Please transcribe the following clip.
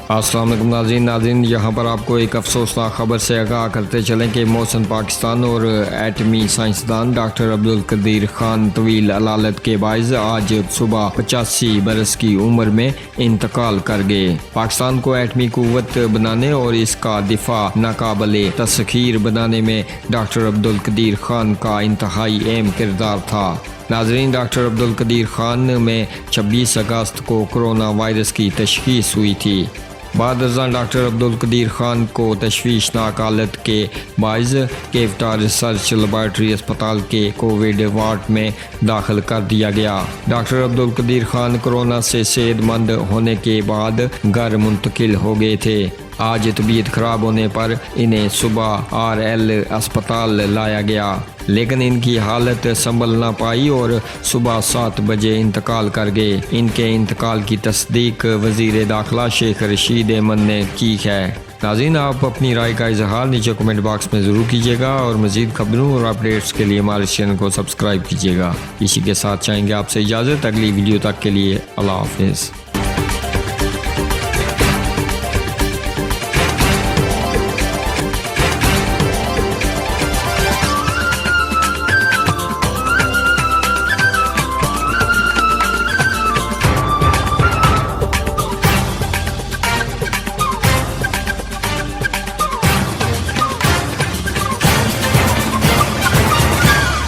अस्सलाम वालेकुम नाज़रीन, यहाँ पर आपको एक अफसोसनाक खबर से आगाह करते चलें कि मोहसिन पाकिस्तान और एटमी साइंसदान डॉक्टर अब्दुल कदीर खान तवील अलालत के बायस आज सुबह 85 बरस की उम्र में इंतकाल कर गए। पाकिस्तान को एटमी कुव्वत बनाने और इसका दिफा नाकाबिले तस्खीर बनाने में डॉक्टर अब्दुल कदीर खान का इंतहाई अहम किरदार था। नाज़रीन, डॉक्टर अब्दुल कदीर खान में 26 अगस्त को कोरोना वायरस की तशखीस हुई थी। बाद डॉक्टर अब्दुल कदीर खान को तशवीशनाक हालत के बायस केवटा रिसर्च लेबॉर्ट्री अस्पताल के कोविड वार्ड में दाखिल कर दिया गया। डॉक्टर अब्दुल कदीर खान कोरोना से सेहतमंद होने के बाद घर मुंतकिल हो गए थे। आज तबीयत खराब होने पर इन्हें सुबह RL अस्पताल लाया गया, लेकिन इनकी हालत संभल ना पाई और सुबह 7 बजे इंतकाल कर गए। इनके इंतकाल की तस्दीक वज़ीर दाखिला शेख रशीद अहमद ने की है। नाज़रीन, आप अपनी राय का इजहार नीचे कमेंट बॉक्स में ज़रूर कीजिएगा और मज़ीद खबरों और अपडेट्स के लिए हमारे चैनल को सब्सक्राइब कीजिएगा। इसी के साथ चाहेंगे आपसे इजाज़त। अगली वीडियो तक के लिए अल्लाह हाफ़िज़।